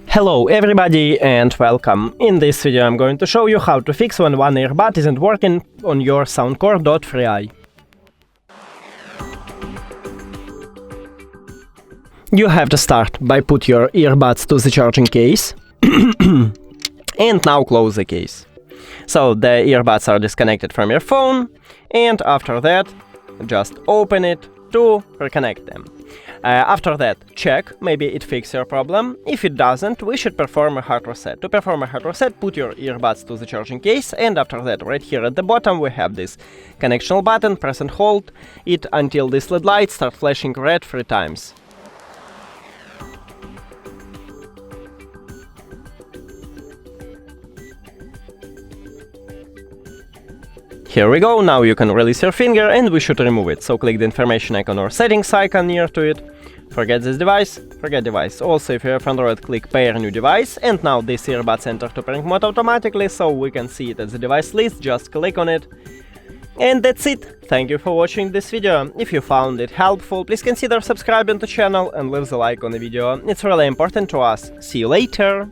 Hello everybody and welcome. In this video I'm going to show you how to fix when one earbud isn't working on your SOUNDCORE Dot FreeEye. You have to start by put your earbuds to the charging case and now close the case. So the earbuds are disconnected from your phone, and after that just open it to reconnect them. After that, check, maybe it fixes your problem. If it doesn't, we should perform a hard reset. To perform a hard reset, put your earbuds to the charging case, and after that, right here at the bottom, we have this connection button. Press and hold it until this LED light starts flashing red 3 times. Here we go, now you can release your finger and we should remove it. So click the information icon or settings icon near to it. Forget this device, forget device. Also, if you have Android, click pair new device, and now this earbuds enter to pairing mode automatically, so we can see it as the device list. Just click on it. And that's it. Thank you for watching this video. If you found it helpful, please consider subscribing to the channel and leave the like on the video. It's really important to us. See you later!